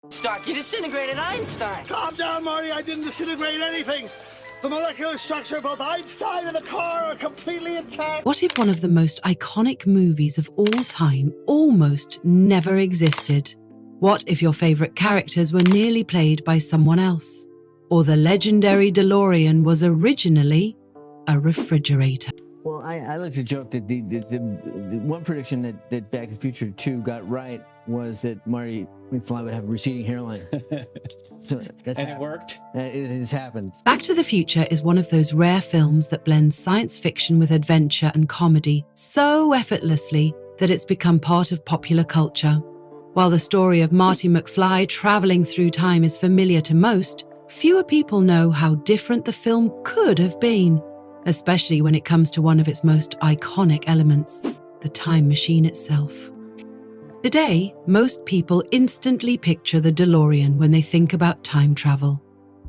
Stark, you disintegrated Einstein. Calm down, Marty. I didn't disintegrate anything. The molecular structure of both Einstein and the car are completely intact. What if one of the most iconic movies of all time almost never existed? What if your favorite characters were nearly played by someone else? Or the legendary DeLorean was originally a refrigerator? Well, I like to joke that the one prediction that Back to the Future 2 got right was that Marty McFly would have a receding hairline. So that's And it worked? It has happened. Back to the Future is one of those rare films that blends science fiction with adventure and comedy so effortlessly that it's become part of popular culture. While the story of Marty McFly traveling through time is familiar to most, fewer people know how different the film could have been, especially when it comes to one of its most iconic elements, the time machine itself. Today, most people instantly picture the DeLorean when they think about time travel.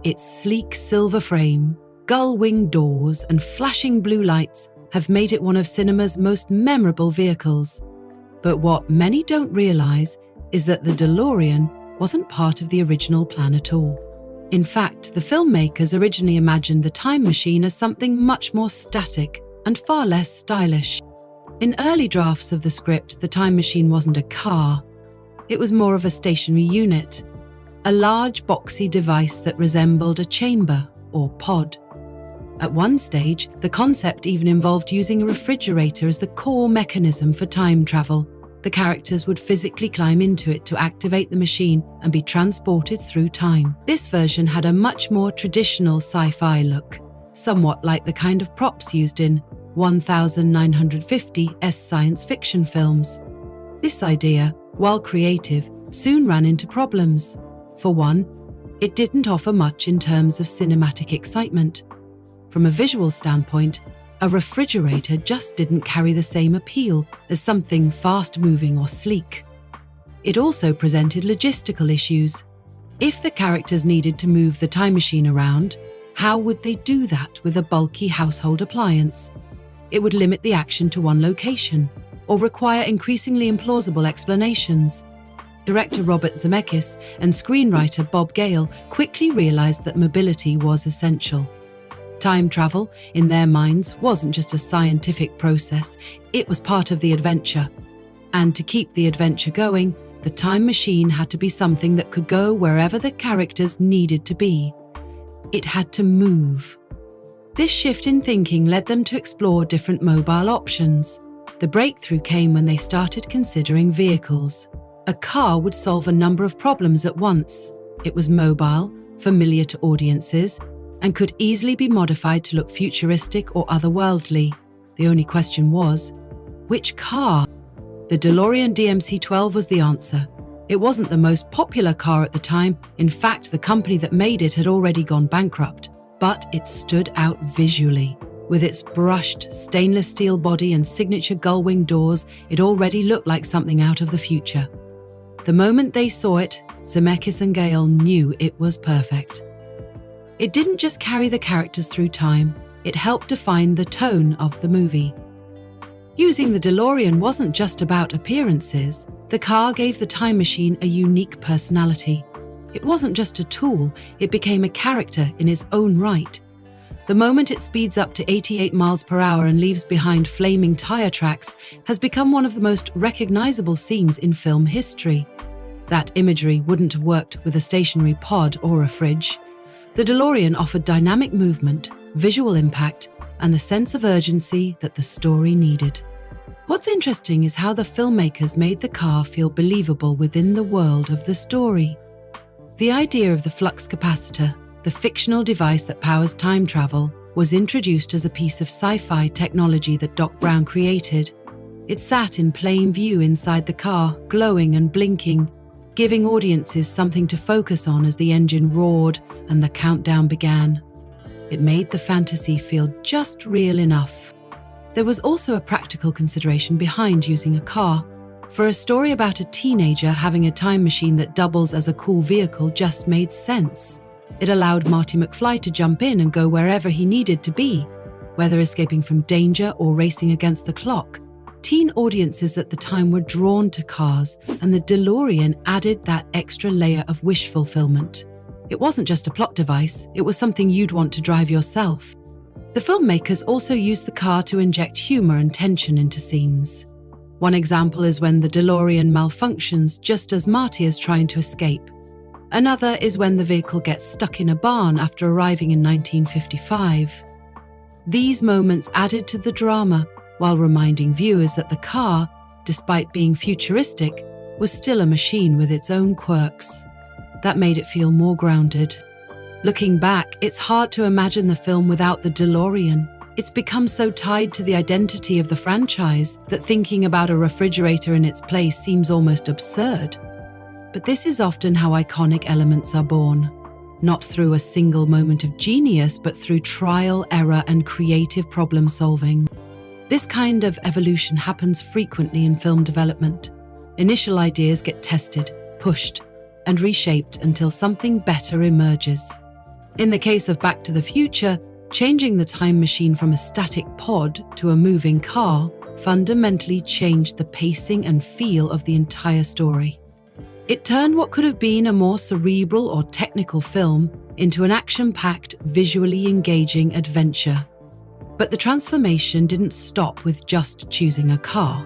Its sleek silver frame, gull-winged doors, and flashing blue lights have made it one of cinema's most memorable vehicles. But what many don't realize is that the DeLorean wasn't part of the original plan at all. In fact, the filmmakers originally imagined the time machine as something much more static and far less stylish. In early drafts of the script, the time machine wasn't a car. It was more of a stationary unit, a large boxy device that resembled a chamber or pod. At one stage, the concept even involved using a refrigerator as the core mechanism for time travel. The characters would physically climb into it to activate the machine and be transported through time. This version had a much more traditional sci-fi look, somewhat like the kind of props used in 1950 science fiction films. This idea, while creative, soon ran into problems. For one, it didn't offer much in terms of cinematic excitement. From a visual standpoint, a refrigerator just didn't carry the same appeal as something fast-moving or sleek. It also presented logistical issues. If the characters needed to move the time machine around, how would they do that with a bulky household appliance? It would limit the action to one location, or require increasingly implausible explanations. Director Robert Zemeckis and screenwriter Bob Gale quickly realized that mobility was essential. Time travel, in their minds, wasn't just a scientific process, it was part of the adventure. And to keep the adventure going, the time machine had to be something that could go wherever the characters needed to be. It had to move. This shift in thinking led them to explore different mobile options. The breakthrough came when they started considering vehicles. A car would solve a number of problems at once. It was mobile, familiar to audiences, and could easily be modified to look futuristic or otherworldly. The only question was, which car? The DeLorean DMC-12 was the answer. It wasn't the most popular car at the time. In fact, the company that made it had already gone bankrupt. But it stood out visually. With its brushed stainless steel body and signature gull-wing doors, it already looked like something out of the future. The moment they saw it, Zemeckis and Gale knew it was perfect. It didn't just carry the characters through time, it helped define the tone of the movie. Using the DeLorean wasn't just about appearances. The car gave the time machine a unique personality. It wasn't just a tool, it became a character in its own right. The moment it speeds up to 88 miles per hour and leaves behind flaming tire tracks has become one of the most recognizable scenes in film history. That imagery wouldn't have worked with a stationary pod or a fridge. The DeLorean offered dynamic movement, visual impact, and the sense of urgency that the story needed. What's interesting is how the filmmakers made the car feel believable within the world of the story. The idea of the flux capacitor, the fictional device that powers time travel, was introduced as a piece of sci-fi technology that Doc Brown created. It sat in plain view inside the car, glowing and blinking, giving audiences something to focus on as the engine roared and the countdown began. It made the fantasy feel just real enough. There was also a practical consideration behind using a car. For a story about a teenager having a time machine that doubles as a cool vehicle just made sense. It allowed Marty McFly to jump in and go wherever he needed to be, whether escaping from danger or racing against the clock. teen audiences at the time were drawn to cars, and the DeLorean added that extra layer of wish fulfillment. It wasn't just a plot device, it was something you'd want to drive yourself. The filmmakers also used the car to inject humor and tension into scenes. One example is when the DeLorean malfunctions just as Marty is trying to escape. Another is when the vehicle gets stuck in a barn after arriving in 1955. These moments added to the drama while reminding viewers that the car, despite being futuristic, was still a machine with its own quirks. That made it feel more grounded. Looking back, it's hard to imagine the film without the DeLorean. It's become so tied to the identity of the franchise that thinking about a refrigerator in its place seems almost absurd. But this is often how iconic elements are born. Not through a single moment of genius, but through trial, error, and creative problem solving. This kind of evolution happens frequently in film development. Initial ideas get tested, pushed, and reshaped until something better emerges. In the case of Back to the Future, changing the time machine from a static pod to a moving car fundamentally changed the pacing and feel of the entire story. It turned what could have been a more cerebral or technical film into an action-packed, visually engaging adventure. But the transformation didn't stop with just choosing a car.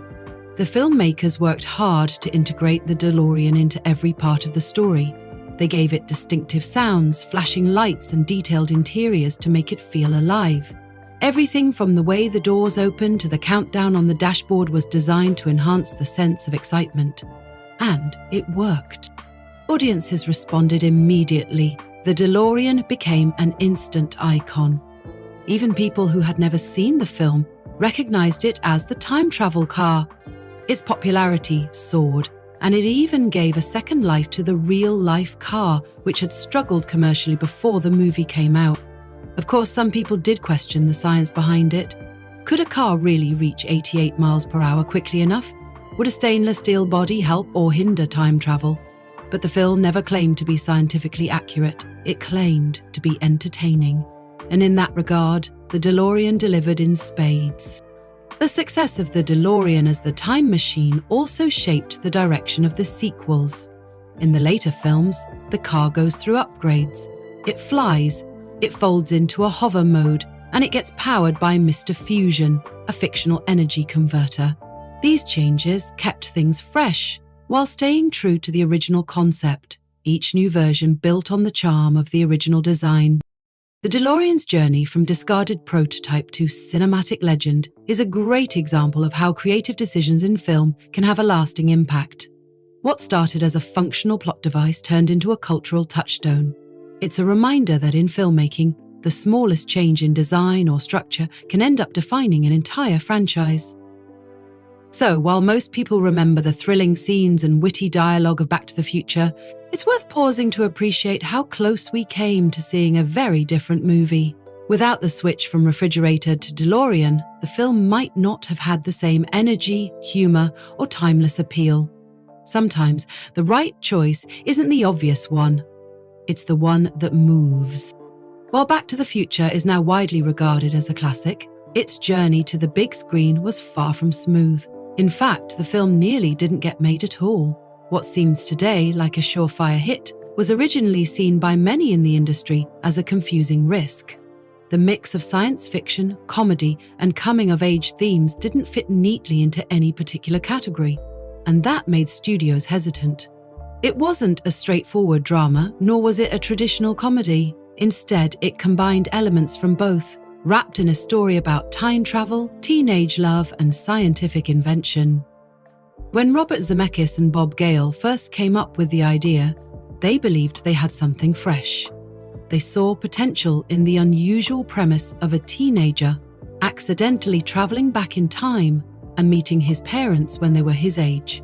The filmmakers worked hard to integrate the DeLorean into every part of the story. They gave it distinctive sounds, flashing lights, and detailed interiors to make it feel alive. Everything from the way the doors opened to the countdown on the dashboard was designed to enhance the sense of excitement. And it worked. Audiences responded immediately. The DeLorean became an instant icon. Even people who had never seen the film recognized it as the time travel car. Its popularity soared, and it even gave a second life to the real-life car, which had struggled commercially before the movie came out. Of course, some people did question the science behind it. Could a car really reach 88 miles per hour quickly enough? Would a stainless steel body help or hinder time travel? But the film never claimed to be scientifically accurate. It claimed to be entertaining. And in that regard, the DeLorean delivered in spades. The success of the DeLorean as the time machine also shaped the direction of the sequels. In the later films, the car goes through upgrades. It flies, it folds into a hover mode, and it gets powered by Mr. Fusion, a fictional energy converter. These changes kept things fresh, while staying true to the original concept. Each new version built on the charm of the original design. The DeLorean's journey from discarded prototype to cinematic legend is a great example of how creative decisions in film can have a lasting impact. What started as a functional plot device turned into a cultural touchstone. It's a reminder that in filmmaking, the smallest change in design or structure can end up defining an entire franchise. So, while most people remember the thrilling scenes and witty dialogue of Back to the Future, it's worth pausing to appreciate how close we came to seeing a very different movie. Without the switch from refrigerator to DeLorean, the film might not have had the same energy, humor, or timeless appeal. Sometimes, the right choice isn't the obvious one. It's the one that moves. While Back to the Future is now widely regarded as a classic, its journey to the big screen was far from smooth. In fact, the film nearly didn't get made at all. What seems today like a surefire hit was originally seen by many in the industry as a confusing risk. The mix of science fiction, comedy, and coming-of-age themes didn't fit neatly into any particular category, and that made studios hesitant. It wasn't a straightforward drama, nor was it a traditional comedy. Instead, it combined elements from both, wrapped in a story about time travel, teenage love, and scientific invention. When Robert Zemeckis and Bob Gale first came up with the idea, they believed they had something fresh. They saw potential in the unusual premise of a teenager accidentally traveling back in time and meeting his parents when they were his age.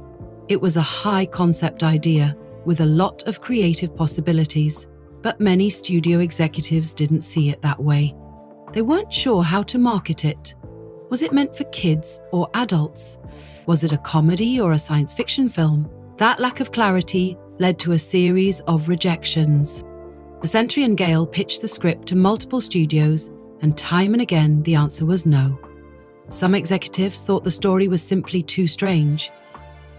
It was a high-concept idea with a lot of creative possibilities, but many studio executives didn't see it that way. They weren't sure how to market it. Was it meant for kids or adults? Was it a comedy or a science fiction film? That lack of clarity led to a series of rejections. The Century and Gale pitched the script to multiple studios, and time and again the answer was no. Some executives thought the story was simply too strange.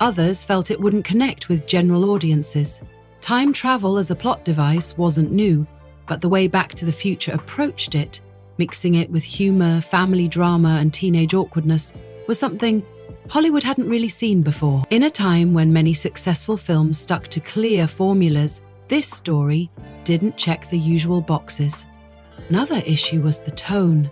Others felt it wouldn't connect with general audiences. Time travel as a plot device wasn't new, but the way Back to the Future approached it, mixing it with humor, family drama, and teenage awkwardness, was something Hollywood hadn't really seen before. In a time when many successful films stuck to clear formulas, this story didn't check the usual boxes. Another issue was the tone.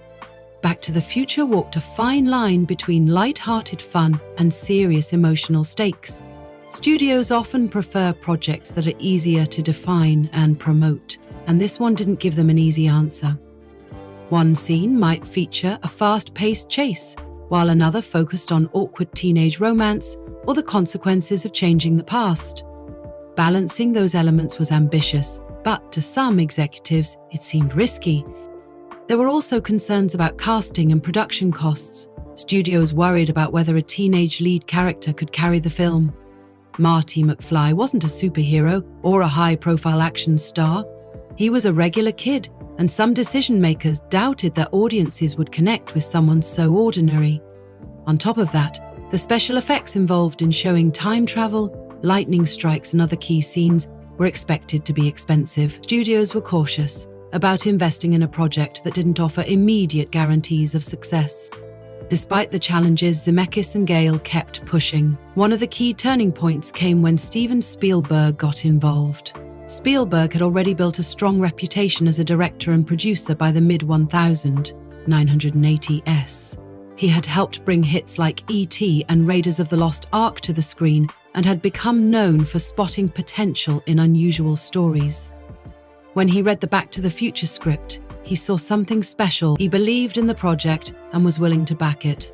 Back to the Future walked a fine line between light-hearted fun and serious emotional stakes. Studios often prefer projects that are easier to define and promote, and this one didn't give them an easy answer. One scene might feature a fast-paced chase, while another focused on awkward teenage romance or the consequences of changing the past. Balancing those elements was ambitious, but to some executives, it seemed risky. There were also concerns about casting and production costs. Studios worried about whether a teenage lead character could carry the film. Marty McFly wasn't a superhero or a high-profile action star. He was a regular kid, and some decision-makers doubted that audiences would connect with someone so ordinary. On top of that, the special effects involved in showing time travel, lightning strikes, and other key scenes were expected to be expensive. Studios were cautious about investing in a project that didn't offer immediate guarantees of success. Despite the challenges, Zemeckis and Gale kept pushing. One of the key turning points came when Steven Spielberg got involved. Spielberg had already built a strong reputation as a director and producer by the mid-1980s. He had helped bring hits like E.T. and Raiders of the Lost Ark to the screen and had become known for spotting potential in unusual stories. When he read the Back to the Future script, he saw something special. He believed in the project and was willing to back it.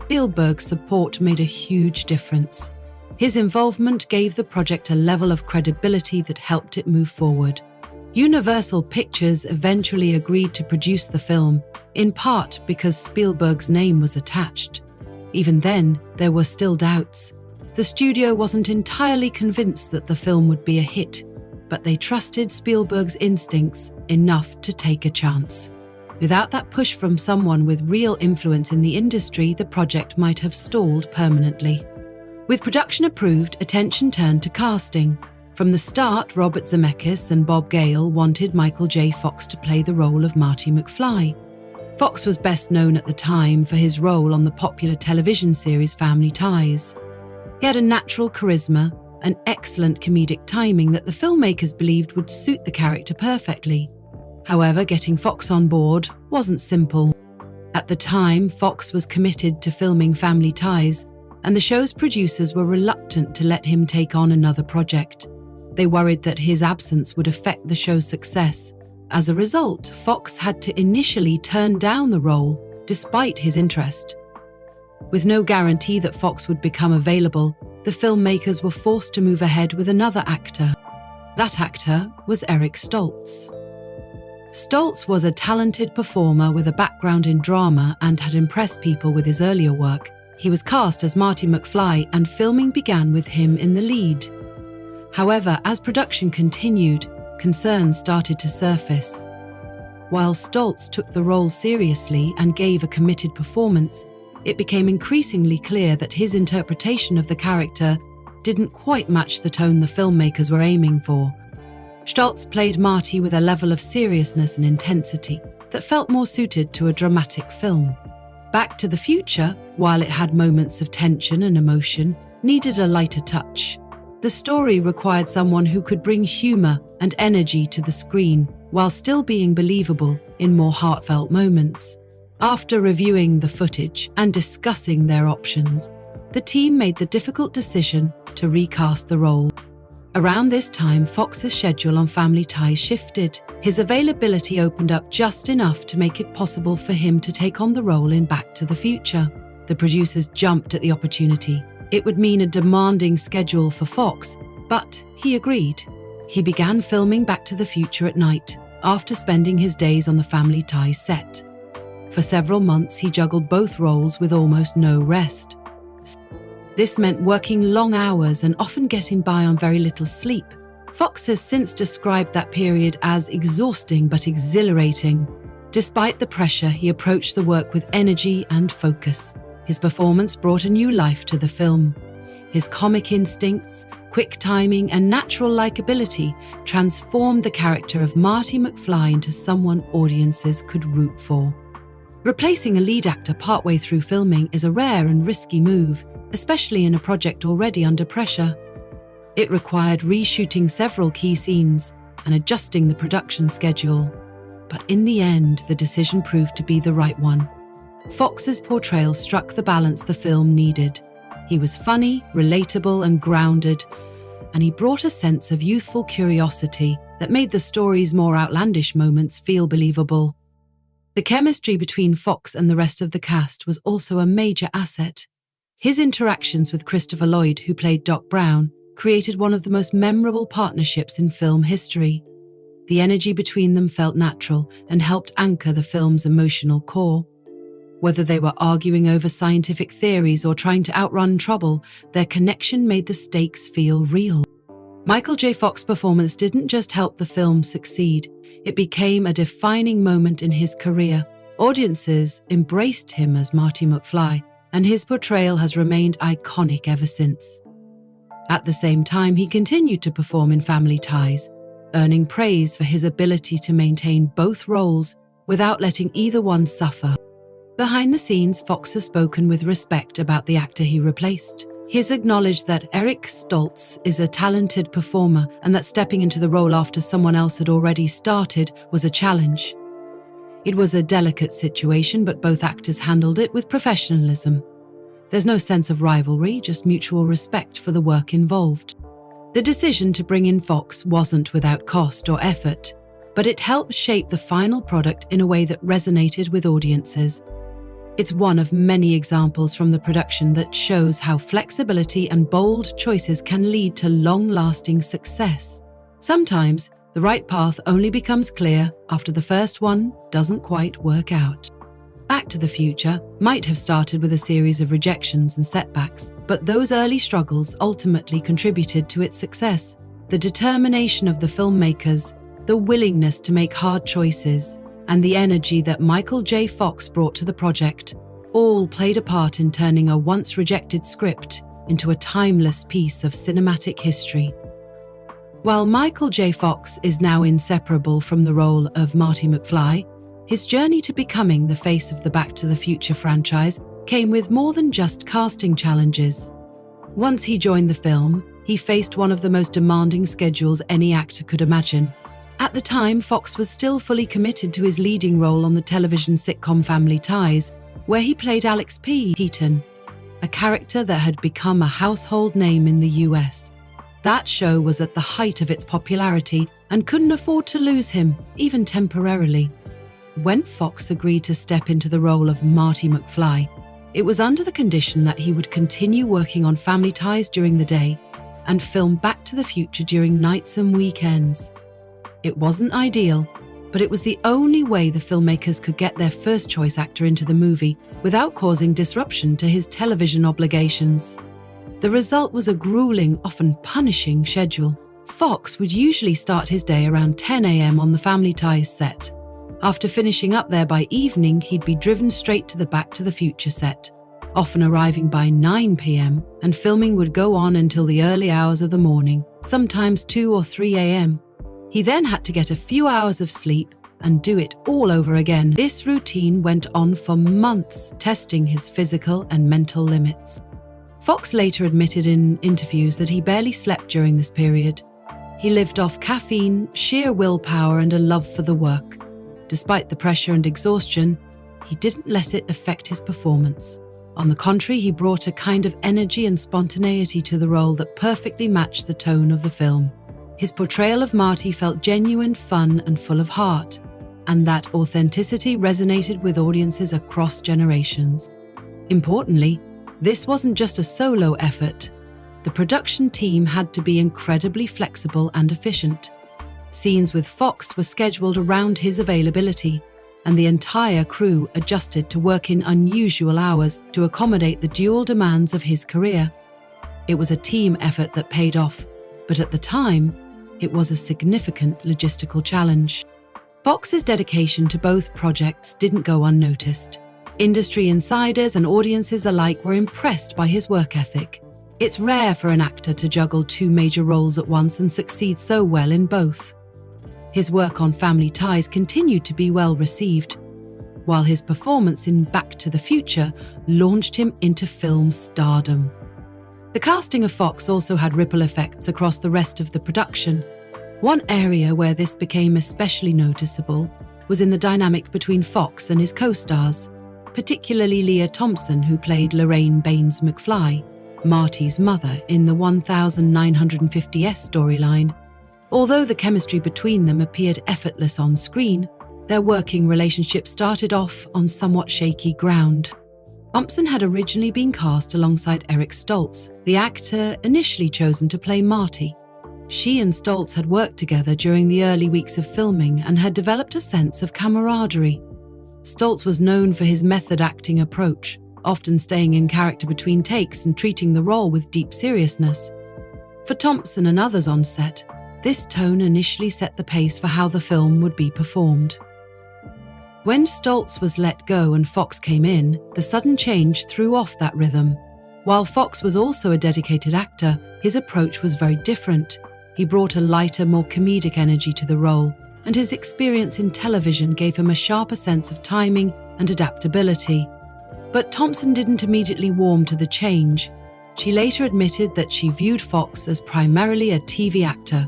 Spielberg's support made a huge difference. His involvement gave the project a level of credibility that helped it move forward. Universal Pictures eventually agreed to produce the film, in part because Spielberg's name was attached. Even then, there were still doubts. The studio wasn't entirely convinced that the film would be a hit, but they trusted Spielberg's instincts enough to take a chance. Without that push from someone with real influence in the industry, the project might have stalled permanently. With production approved, attention turned to casting. From the start, Robert Zemeckis and Bob Gale wanted Michael J. Fox to play the role of Marty McFly. Fox was best known at the time for his role on the popular television series Family Ties. He had a natural charisma and excellent comedic timing that the filmmakers believed would suit the character perfectly. However, getting Fox on board wasn't simple. At the time, Fox was committed to filming Family Ties, and the show's producers were reluctant to let him take on another project. They worried that his absence would affect the show's success. As a result, Fox had to initially turn down the role, despite his interest. With no guarantee that Fox would become available, the filmmakers were forced to move ahead with another actor. That actor was Eric Stoltz. Stoltz was a talented performer with a background in drama and had impressed people with his earlier work. He was cast as Marty McFly, and filming began with him in the lead. However, as production continued, concerns started to surface. While Stoltz took the role seriously and gave a committed performance, it became increasingly clear that his interpretation of the character didn't quite match the tone the filmmakers were aiming for. Stoltz played Marty with a level of seriousness and intensity that felt more suited to a dramatic film. Back to the Future, while it had moments of tension and emotion, needed a lighter touch. The story required someone who could bring humor and energy to the screen while still being believable in more heartfelt moments. After reviewing the footage and discussing their options, the team made the difficult decision to recast the role. Around this time, Fox's schedule on Family Ties shifted. His availability opened up just enough to make it possible for him to take on the role in Back to the Future. The producers jumped at the opportunity. It would mean a demanding schedule for Fox, but he agreed. He began filming Back to the Future at night, after spending his days on the Family Ties set. For several months, he juggled both roles with almost no rest. This meant working long hours and often getting by on very little sleep. Fox has since described that period as exhausting but exhilarating. Despite the pressure, he approached the work with energy and focus. His performance brought a new life to the film. His comic instincts, quick timing, and natural likability transformed the character of Marty McFly into someone audiences could root for. Replacing a lead actor partway through filming is a rare and risky move, especially in a project already under pressure. It required reshooting several key scenes and adjusting the production schedule. But in the end, the decision proved to be the right one. Fox's portrayal struck the balance the film needed. He was funny, relatable, and grounded, and he brought a sense of youthful curiosity that made the story's more outlandish moments feel believable. The chemistry between Fox and the rest of the cast was also a major asset. His interactions with Christopher Lloyd, who played Doc Brown, created one of the most memorable partnerships in film history. The energy between them felt natural and helped anchor the film's emotional core. Whether they were arguing over scientific theories or trying to outrun trouble, their connection made the stakes feel real. Michael J. Fox's performance didn't just help the film succeed, it became a defining moment in his career. Audiences embraced him as Marty McFly, and his portrayal has remained iconic ever since. At the same time, he continued to perform in Family Ties, earning praise for his ability to maintain both roles without letting either one suffer. Behind the scenes, Fox has spoken with respect about the actor he replaced. He has acknowledged that Eric Stoltz is a talented performer and that stepping into the role after someone else had already started was a challenge. It was a delicate situation, but both actors handled it with professionalism. There's no sense of rivalry, just mutual respect for the work involved. The decision to bring in Fox wasn't without cost or effort, but it helped shape the final product in a way that resonated with audiences. It's one of many examples from the production that shows how flexibility and bold choices can lead to long-lasting success. Sometimes, the right path only becomes clear after the first one doesn't quite work out. Back to the Future might have started with a series of rejections and setbacks, but those early struggles ultimately contributed to its success. The determination of the filmmakers, the willingness to make hard choices, and the energy that Michael J. Fox brought to the project all played a part in turning a once-rejected script into a timeless piece of cinematic history. While Michael J. Fox is now inseparable from the role of Marty McFly, his journey to becoming the face of the Back to the Future franchise came with more than just casting challenges. Once he joined the film, he faced one of the most demanding schedules any actor could imagine. At the time, Fox was still fully committed to his leading role on the television sitcom Family Ties, where he played Alex P. Heaton, a character that had become a household name in the US. That show was at the height of its popularity and couldn't afford to lose him, even temporarily. When Fox agreed to step into the role of Marty McFly, it was under the condition that he would continue working on Family Ties during the day and film Back to the Future during nights and weekends. It wasn't ideal, but it was the only way the filmmakers could get their first-choice actor into the movie without causing disruption to his television obligations. The result was a grueling, often punishing schedule. Fox would usually start his day around 10 a.m. on the Family Ties set. After finishing up there by evening, he'd be driven straight to the Back to the Future set, often arriving by 9 p.m., and filming would go on until the early hours of the morning, sometimes 2 or 3 a.m. He then had to get a few hours of sleep and do it all over again. This routine went on for months, testing his physical and mental limits. Fox later admitted in interviews that he barely slept during this period. He lived off caffeine, sheer willpower, and a love for the work. Despite the pressure and exhaustion, he didn't let it affect his performance. On the contrary, he brought a kind of energy and spontaneity to the role that perfectly matched the tone of the film. His portrayal of Marty felt genuine, fun, and full of heart, and that authenticity resonated with audiences across generations. Importantly, this wasn't just a solo effort. The production team had to be incredibly flexible and efficient. Scenes with Fox were scheduled around his availability, and the entire crew adjusted to work in unusual hours to accommodate the dual demands of his career. It was a team effort that paid off, but at the time, it was a significant logistical challenge. Fox's dedication to both projects didn't go unnoticed. Industry insiders and audiences alike were impressed by his work ethic. It's rare for an actor to juggle two major roles at once and succeed so well in both. His work on Family Ties continued to be well received, while his performance in Back to the Future launched him into film stardom. The casting of Fox also had ripple effects across the rest of the production. One area where this became especially noticeable was in the dynamic between Fox and his co-stars, particularly Leah Thompson, who played Lorraine Baines McFly, Marty's mother in the 1950S storyline. Although the chemistry between them appeared effortless on screen, their working relationship started off on somewhat shaky ground. Thompson had originally been cast alongside Eric Stoltz, the actor initially chosen to play Marty. She and Stoltz had worked together during the early weeks of filming and had developed a sense of camaraderie. Stoltz was known for his method acting approach, often staying in character between takes and treating the role with deep seriousness. For Thompson and others on set, this tone initially set the pace for how the film would be performed. When Stoltz was let go and Fox came in, the sudden change threw off that rhythm. While Fox was also a dedicated actor, his approach was very different. He brought a lighter, more comedic energy to the role, and his experience in television gave him a sharper sense of timing and adaptability. But Thompson didn't immediately warm to the change. She later admitted that she viewed Fox as primarily a TV actor,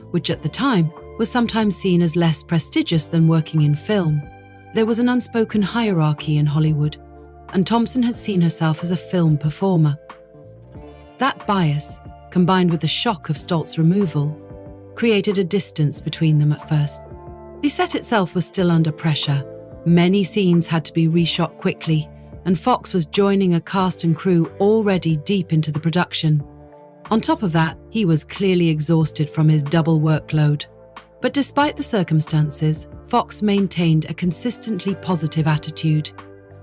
which at the time was sometimes seen as less prestigious than working in film. There was an unspoken hierarchy in Hollywood, and Thompson had seen herself as a film performer. That bias, combined with the shock of Stoltz's removal, created a distance between them at first. The set itself was still under pressure. Many scenes had to be reshot quickly, and Fox was joining a cast and crew already deep into the production. On top of that, he was clearly exhausted from his double workload. But despite the circumstances, Fox maintained a consistently positive attitude.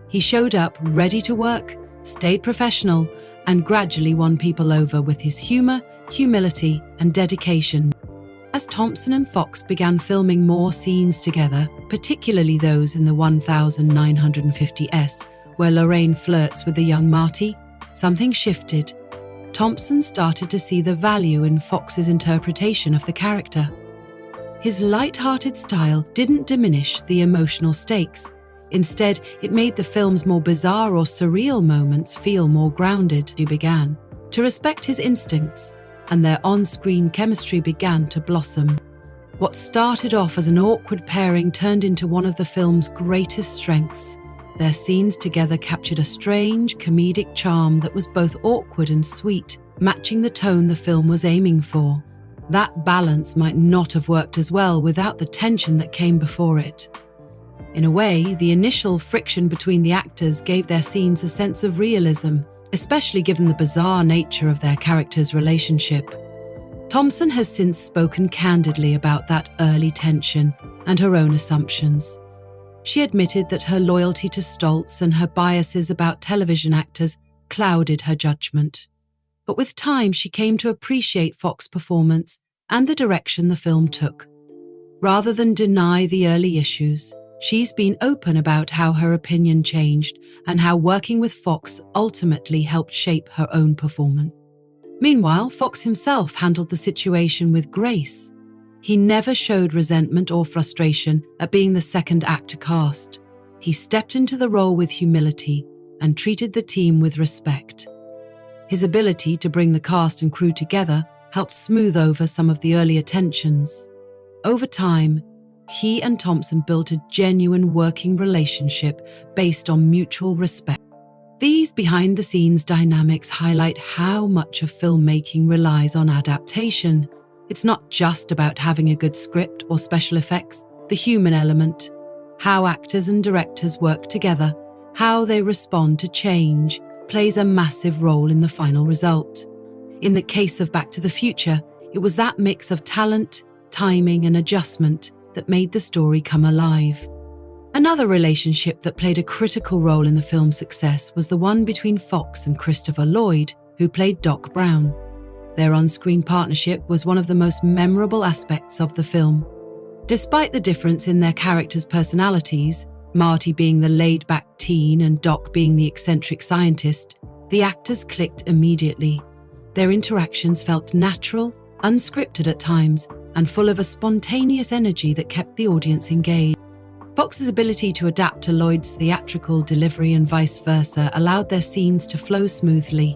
He showed up ready to work, stayed professional, and gradually won people over with his humor, humility, and dedication. As Thompson and Fox began filming more scenes together, particularly those in the 1950S, where Lorraine flirts with the young Marty, something shifted. Thompson started to see the value in Fox's interpretation of the character. His light-hearted style didn't diminish the emotional stakes. Instead, it made the film's more bizarre or surreal moments feel more grounded. He began to respect his instincts, and their on-screen chemistry began to blossom. What started off as an awkward pairing turned into one of the film's greatest strengths. Their scenes together captured a strange, comedic charm that was both awkward and sweet, matching the tone the film was aiming for. That balance might not have worked as well without the tension that came before it. In a way, the initial friction between the actors gave their scenes a sense of realism, especially given the bizarre nature of their characters' relationship. Thompson has since spoken candidly about that early tension and her own assumptions. She admitted that her loyalty to Stoltz and her biases about television actors clouded her judgment. But with time, she came to appreciate Fox's performance and the direction the film took. Rather than deny the early issues, she's been open about how her opinion changed and how working with Fox ultimately helped shape her own performance. Meanwhile, Fox himself handled the situation with grace. He never showed resentment or frustration at being the second actor cast. He stepped into the role with humility and treated the team with respect. His ability to bring the cast and crew together helped smooth over some of the earlier tensions. Over time, he and Thompson built a genuine working relationship based on mutual respect. These behind-the-scenes dynamics highlight how much of filmmaking relies on adaptation. It's not just about having a good script or special effects, the human element, how actors and directors work together, how they respond to change, plays a massive role in the final result. In the case of Back to the Future, it was that mix of talent, timing, and adjustment that made the story come alive. Another relationship that played a critical role in the film's success was the one between Fox and Christopher Lloyd, who played Doc Brown. Their on-screen partnership was one of the most memorable aspects of the film. Despite the difference in their characters' personalities, Marty being the laid-back teen and Doc being the eccentric scientist, the actors clicked immediately. Their interactions felt natural, unscripted at times, and full of a spontaneous energy that kept the audience engaged. Fox's ability to adapt to Lloyd's theatrical delivery and vice versa allowed their scenes to flow smoothly.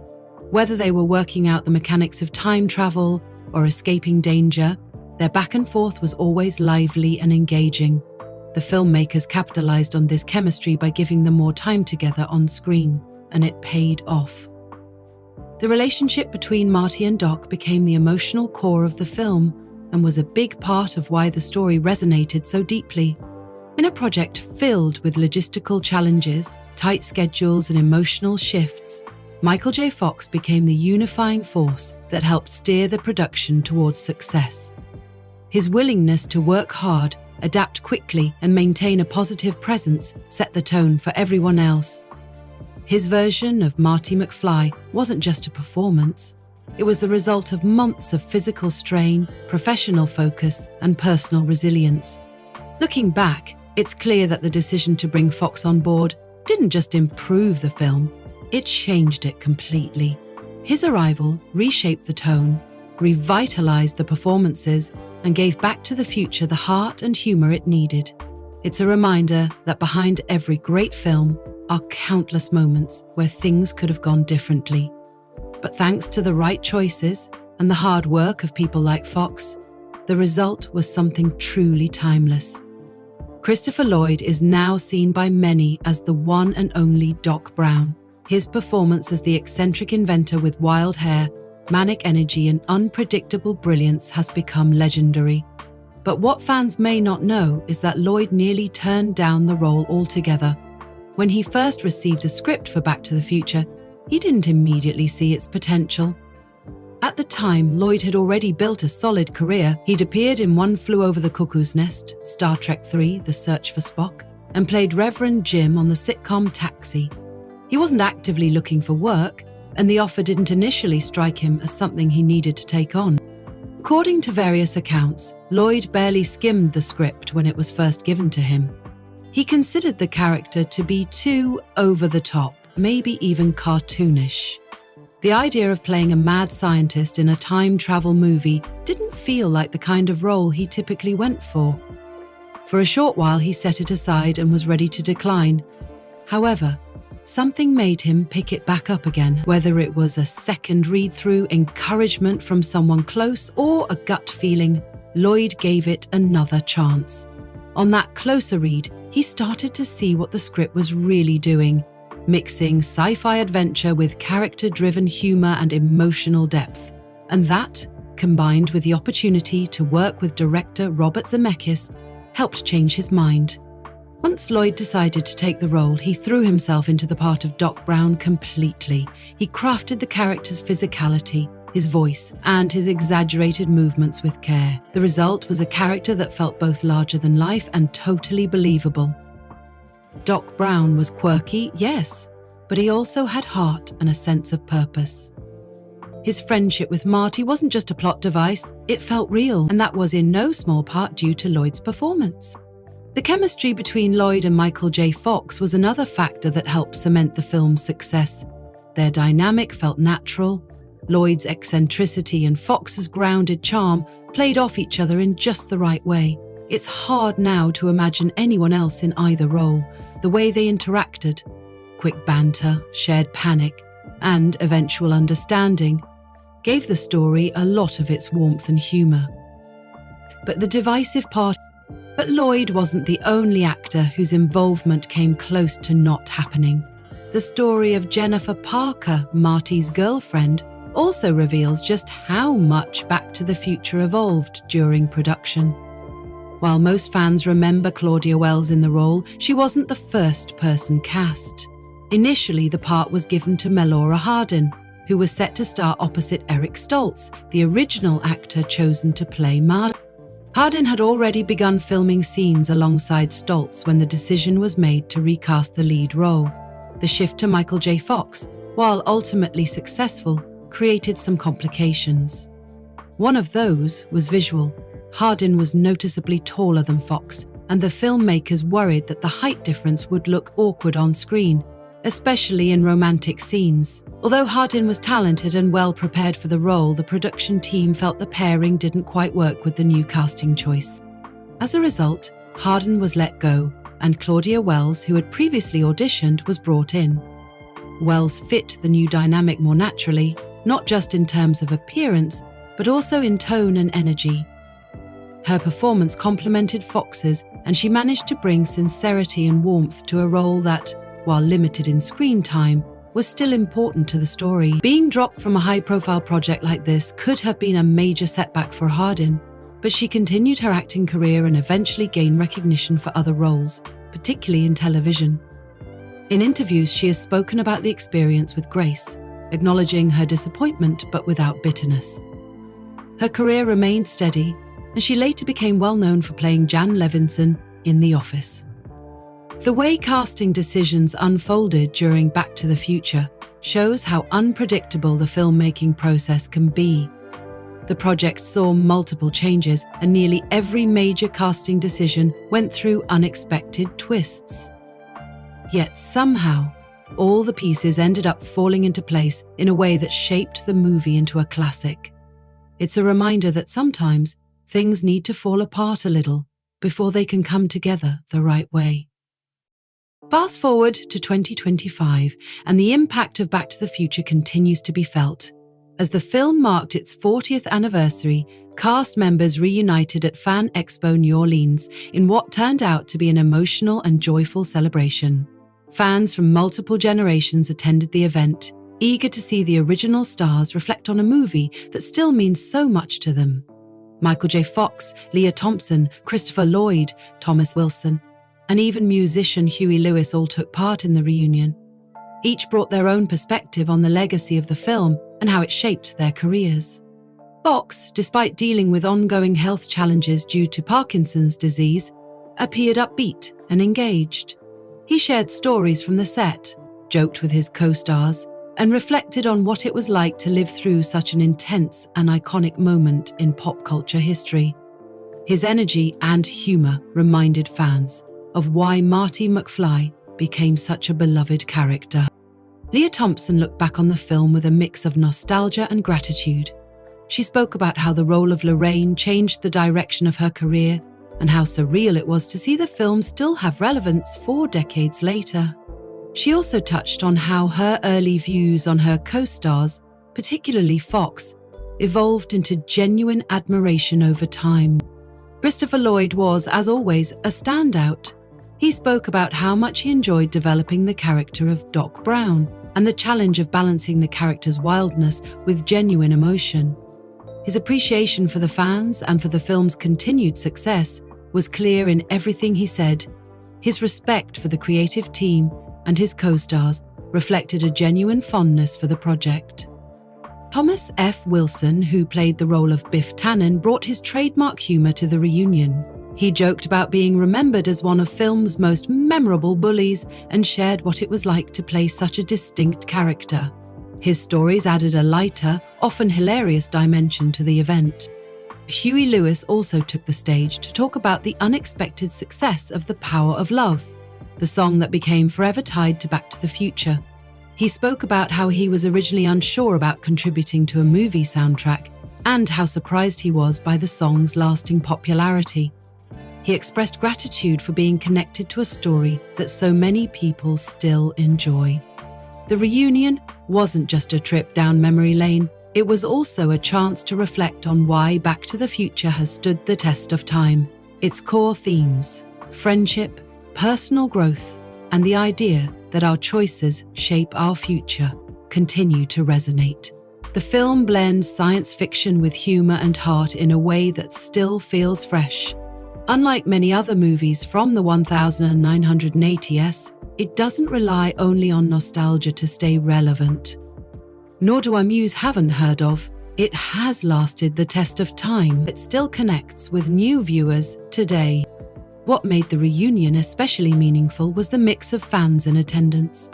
Whether they were working out the mechanics of time travel or escaping danger, their back and forth was always lively and engaging. The filmmakers capitalized on this chemistry by giving them more time together on screen, and it paid off. The relationship between Marty and Doc became the emotional core of the film and was a big part of why the story resonated so deeply. In a project filled with logistical challenges, tight schedules, and emotional shifts, Michael J. Fox became the unifying force that helped steer the production towards success. His willingness to work hard, adapt quickly, and maintain a positive presence set the tone for everyone else. His version of Marty McFly wasn't just a performance. It was the result of months of physical strain, professional focus, and personal resilience. Looking back, it's clear that the decision to bring Fox on board didn't just improve the film, it changed it completely. His arrival reshaped the tone, revitalized the performances, and gave Back to the Future the heart and humor it needed. It's a reminder that behind every great film are countless moments where things could have gone differently. But thanks to the right choices and the hard work of people like Fox, the result was something truly timeless. Christopher Lloyd is now seen by many as the one and only Doc Brown. His performance as the eccentric inventor with wild hair, manic energy, and unpredictable brilliance has become legendary. But what fans may not know is that Lloyd nearly turned down the role altogether. When he first received a script for Back to the Future, he didn't immediately see its potential. At the time, Lloyd had already built a solid career. He'd appeared in One Flew Over the Cuckoo's Nest, Star Trek III, The Search for Spock, and played Reverend Jim on the sitcom Taxi. He wasn't actively looking for work, and the offer didn't initially strike him as something he needed to take on. According to various accounts, Lloyd barely skimmed the script when it was first given to him. He considered the character to be too over the top, maybe even cartoonish. The idea of playing a mad scientist in a time travel movie didn't feel like the kind of role he typically went for. For a short while, he set it aside and was ready to decline. However, something made him pick it back up again, whether it was a second read-through, encouragement from someone close, or a gut feeling. Lloyd gave it another chance. On that closer read, he started to see what the script was really doing, mixing sci-fi adventure with character-driven humor and emotional depth. And that, combined with the opportunity to work with director Robert Zemeckis, helped change his mind. Once Lloyd decided to take the role, he threw himself into the part of Doc Brown completely. He crafted the character's physicality, his voice, and his exaggerated movements with care. The result was a character that felt both larger than life and totally believable. Doc Brown was quirky, yes, but he also had heart and a sense of purpose. His friendship with Marty wasn't just a plot device, it felt real, and that was in no small part due to Lloyd's performance. The chemistry between Lloyd and Michael J. Fox was another factor that helped cement the film's success. Their dynamic felt natural. Lloyd's eccentricity and Fox's grounded charm played off each other in just the right way. It's hard now to imagine anyone else in either role. The way they interacted, quick banter, shared panic, and eventual understanding, gave the story a lot of its warmth and humor. But Lloyd wasn't the only actor whose involvement came close to not happening. The story of Jennifer Parker, Marty's girlfriend, also reveals just how much Back to the Future evolved during production. While most fans remember Claudia Wells in the role, she wasn't the first person cast. Initially, the part was given to Melora Hardin, who was set to star opposite Eric Stoltz, the original actor chosen to play Marty. Hardin had already begun filming scenes alongside Stoltz when the decision was made to recast the lead role. The shift to Michael J. Fox, while ultimately successful, created some complications. One of those was visual. Hardin was noticeably taller than Fox, and the filmmakers worried that the height difference would look awkward on screen, especially in romantic scenes. Although Hardin was talented and well prepared for the role, the production team felt the pairing didn't quite work with the new casting choice. As a result, Hardin was let go, and Claudia Wells, who had previously auditioned, was brought in. Wells fit the new dynamic more naturally, not just in terms of appearance, but also in tone and energy. Her performance complemented Fox's, and she managed to bring sincerity and warmth to a role that, while limited in screen time, was still important to the story. Being dropped from a high-profile project like this could have been a major setback for Hardin, but she continued her acting career and eventually gained recognition for other roles, particularly in television. In interviews, she has spoken about the experience with grace, acknowledging her disappointment but without bitterness. Her career remained steady, and she later became well known for playing Jan Levinson in The Office. The way casting decisions unfolded during Back to the Future shows how unpredictable the filmmaking process can be. The project saw multiple changes, and nearly every major casting decision went through unexpected twists. Yet somehow, all the pieces ended up falling into place in a way that shaped the movie into a classic. It's a reminder that sometimes things need to fall apart a little before they can come together the right way. Fast forward to 2025, and the impact of Back to the Future continues to be felt. As the film marked its 40th anniversary, cast members reunited at Fan Expo New Orleans in what turned out to be an emotional and joyful celebration. Fans from multiple generations attended the event, eager to see the original stars reflect on a movie that still means so much to them. Michael J. Fox, Leah Thompson, Christopher Lloyd, Thomas Wilson, and even musician Huey Lewis all took part in the reunion. Each brought their own perspective on the legacy of the film and how it shaped their careers. Fox, despite dealing with ongoing health challenges due to Parkinson's disease, appeared upbeat and engaged. He shared stories from the set, joked with his co-stars, and reflected on what it was like to live through such an intense and iconic moment in pop culture history. His energy and humor reminded fans of why Marty McFly became such a beloved character. Leah Thompson looked back on the film with a mix of nostalgia and gratitude. She spoke about how the role of Lorraine changed the direction of her career and how surreal it was to see the film still have relevance 4 decades later. She also touched on how her early views on her co-stars, particularly Fox, evolved into genuine admiration over time. Christopher Lloyd was, as always, a standout. He spoke about how much he enjoyed developing the character of Doc Brown and the challenge of balancing the character's wildness with genuine emotion. His appreciation for the fans and for the film's continued success was clear in everything he said. His respect for the creative team and his co-stars reflected a genuine fondness for the project. Thomas F. Wilson, who played the role of Biff Tannen, brought his trademark humor to the reunion. He joked about being remembered as one of film's most memorable bullies and shared what it was like to play such a distinct character. His stories added a lighter, often hilarious dimension to the event. Huey Lewis also took the stage to talk about the unexpected success of The Power of Love, the song that became forever tied to Back to the Future. He spoke about how he was originally unsure about contributing to a movie soundtrack and how surprised he was by the song's lasting popularity. He expressed gratitude for being connected to a story that so many people still enjoy. The reunion wasn't just a trip down memory lane, it was also a chance to reflect on why Back to the Future has stood the test of time. Its core themes, friendship, personal growth, and the idea that our choices shape our future, continue to resonate. The film blends science fiction with humor and heart in a way that still feels fresh. Unlike many other movies from the 1980s, it doesn't rely only on nostalgia to stay relevant. Nor do our muse haven't heard of. It has lasted the test of time. It still connects with new viewers today. What made the reunion especially meaningful was the mix of fans in attendance.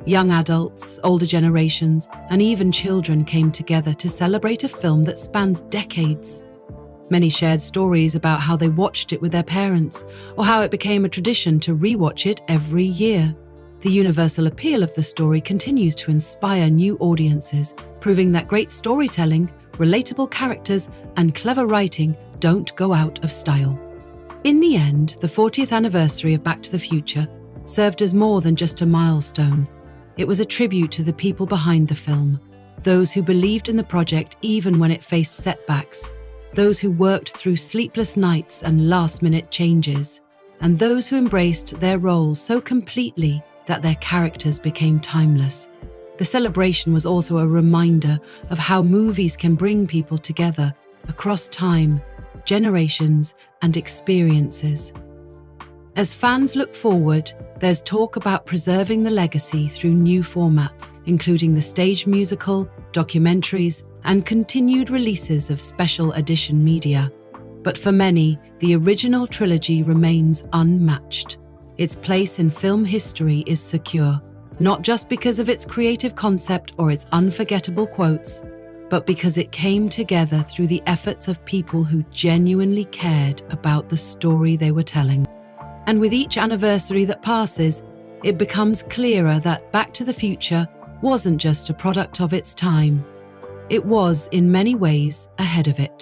Young adults, older generations, and even children came together to celebrate a film that spans decades. Many shared stories about how they watched it with their parents, or how it became a tradition to rewatch it every year. The universal appeal of the story continues to inspire new audiences, proving that great storytelling, relatable characters, and clever writing don't go out of style. In the end, the 40th anniversary of Back to the Future served as more than just a milestone. It was a tribute to the people behind the film, those who believed in the project even when it faced setbacks, those who worked through sleepless nights and last-minute changes, and those who embraced their roles so completely that their characters became timeless. The celebration was also a reminder of how movies can bring people together across time, generations, and experiences. As fans look forward, there's talk about preserving the legacy through new formats, including the stage musical, documentaries, and continued releases of special edition media. But for many, the original trilogy remains unmatched. Its place in film history is secure, not just because of its creative concept or its unforgettable quotes, but because it came together through the efforts of people who genuinely cared about the story they were telling. And with each anniversary that passes, it becomes clearer that Back to the Future wasn't just a product of its time. It was, in many ways, ahead of it.